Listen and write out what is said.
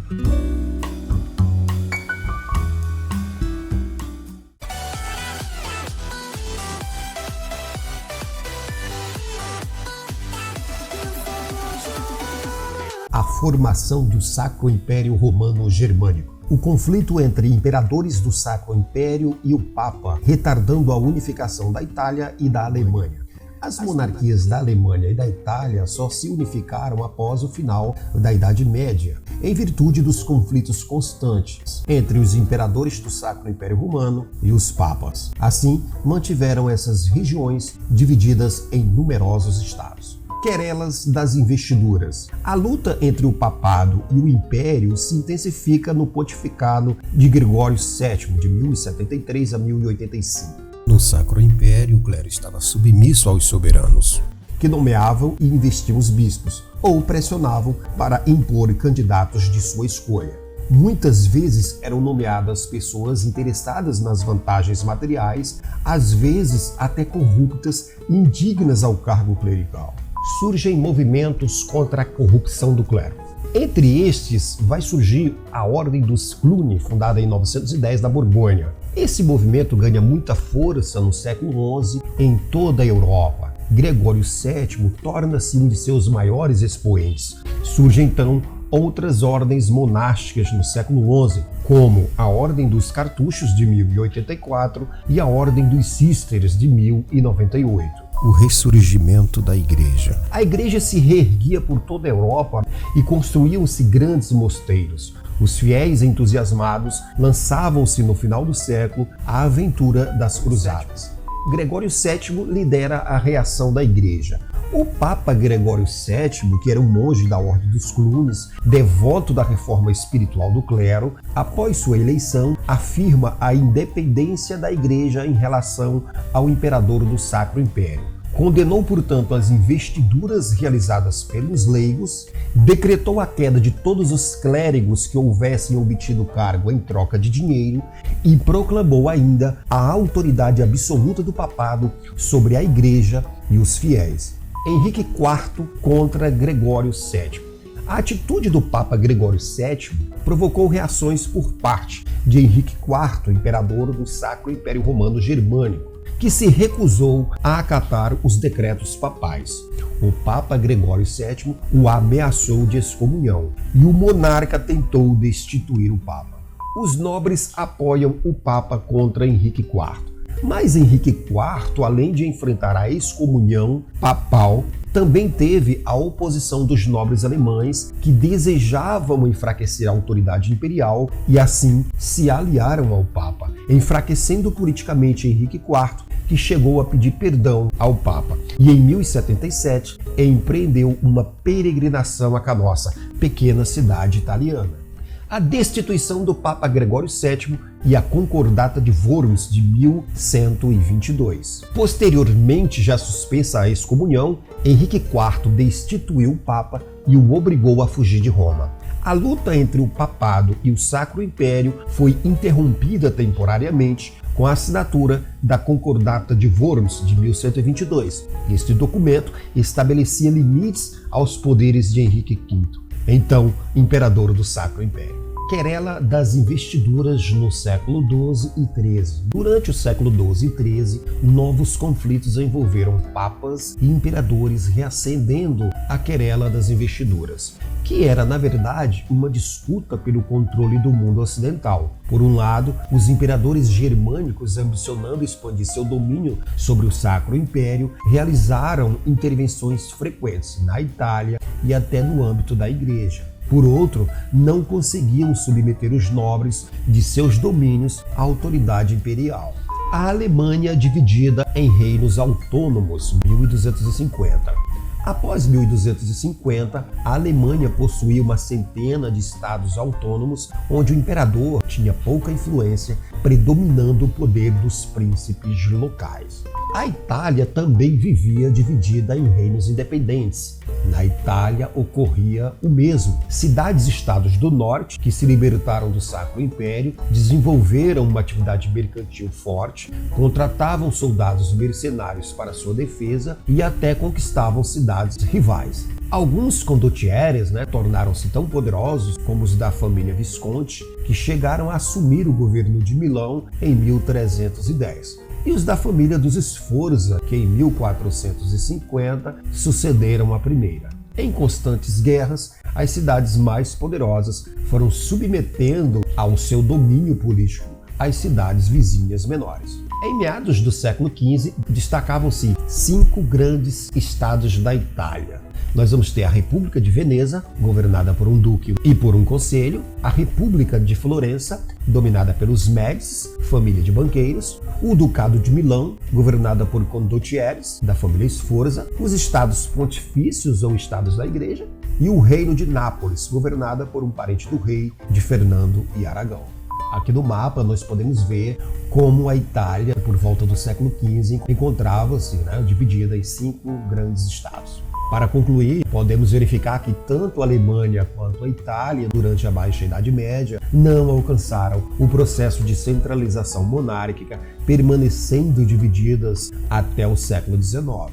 A formação do Sacro Império Romano-Germânico. O conflito entre imperadores do Sacro Império e o Papa, retardando a unificação da Itália e da Alemanha. As monarquias da Alemanha e da Itália só se unificaram após o final da Idade Média, em virtude dos conflitos constantes entre os imperadores do Sacro Império Romano e os papas. Assim, mantiveram essas regiões divididas em numerosos estados. Querelas das investiduras. A luta entre o papado e o império se intensifica no pontificado de Gregório VII, de 1073 a 1085. No Sacro Império, o clero estava submisso aos soberanos, que nomeavam e investiam os bispos, ou pressionavam para impor candidatos de sua escolha. Muitas vezes eram nomeadas pessoas interessadas nas vantagens materiais, às vezes até corruptas e indignas ao cargo clerical. Surgem movimentos contra a corrupção do clero. Entre estes vai surgir a Ordem dos Cluny, fundada em 910 na Borgonha. Esse movimento ganha muita força no século XI em toda a Europa. Gregório VII torna-se um de seus maiores expoentes. Surgem então outras ordens monásticas no século XI, como a Ordem dos Cartuchos de 1084 e a Ordem dos Císteres de 1098. O ressurgimento da Igreja. A Igreja se reerguia por toda a Europa e construíam-se grandes mosteiros. Os fiéis entusiasmados lançavam-se no final do século à aventura das cruzadas. Gregório VII lidera a reação da Igreja. O Papa Gregório VII, que era um monge da Ordem dos Clunes, devoto da reforma espiritual do clero, após sua eleição, afirma a independência da Igreja em relação ao imperador do Sacro Império. Condenou, portanto, as investiduras realizadas pelos leigos, decretou a queda de todos os clérigos que houvessem obtido cargo em troca de dinheiro e proclamou ainda a autoridade absoluta do papado sobre a Igreja e os fiéis. Henrique IV contra Gregório VII. A atitude do Papa Gregório VII provocou reações por parte de Henrique IV, imperador do Sacro Império Romano-Germânico, que se recusou a acatar os decretos papais. O Papa Gregório VII o ameaçou de excomunhão e o monarca tentou destituir o Papa. Os nobres apoiam o Papa contra Henrique IV. Mas Henrique IV, além de enfrentar a excomunhão papal, também teve a oposição dos nobres alemães que desejavam enfraquecer a autoridade imperial e assim se aliaram ao Papa, enfraquecendo politicamente Henrique IV, que chegou a pedir perdão ao Papa e em 1077 empreendeu uma peregrinação a Canossa, pequena cidade italiana. A destituição do Papa Gregório VII e a Concordata de Worms de 1122. Posteriormente, já suspensa a excomunhão, Henrique IV destituiu o Papa e o obrigou a fugir de Roma. A luta entre o papado e o Sacro Império foi interrompida temporariamente com a assinatura da Concordata de Worms de 1122. Este documento estabelecia limites aos poderes de Henrique V, então imperador do Sacro Império. Querela das investiduras no século XII e XIII. Durante o século XII e XIII, novos conflitos envolveram papas e imperadores, reacendendo a querela das investiduras, que era, na verdade, uma disputa pelo controle do mundo ocidental. Por um lado, os imperadores germânicos, ambicionando expandir seu domínio sobre o Sacro Império, realizaram intervenções frequentes na Itália e até no âmbito da Igreja. Por outro, não conseguiam submeter os nobres de seus domínios à autoridade imperial. A Alemanha dividida em reinos autônomos, 1250. Após 1250, a Alemanha possuía uma centena de estados autônomos onde o imperador tinha pouca influência, predominando o poder dos príncipes locais. A Itália também vivia dividida em reinos independentes. Na Itália ocorria o mesmo. Cidades-estados do norte, que se libertaram do Sacro Império, desenvolveram uma atividade mercantil forte, contratavam soldados mercenários para sua defesa e até conquistavam cidades rivais. Alguns condottieri, tornaram-se tão poderosos como os da família Visconti, que chegaram a assumir o governo de Milão em 1310. E os da família dos Sforza, que em 1450 sucederam a primeira. Em constantes guerras, as cidades mais poderosas foram submetendo ao seu domínio político as cidades vizinhas menores. Em meados do século XV, destacavam-se 5 grandes estados da Itália. Nós vamos ter a República de Veneza, governada por um duque e por um conselho, a República de Florença, dominada pelos Médici, família de banqueiros, o Ducado de Milão, governada por condottieres, da família Sforza, os estados pontifícios ou estados da Igreja, e o Reino de Nápoles, governada por um parente do rei, de Fernando e Aragão. Aqui no mapa nós podemos ver como a Itália, por volta do século XV, encontrava-se dividida em 5 grandes estados. Para concluir, podemos verificar que tanto a Alemanha quanto a Itália, durante a Baixa Idade Média, não alcançaram o processo de centralização monárquica, permanecendo divididas até o século XIX.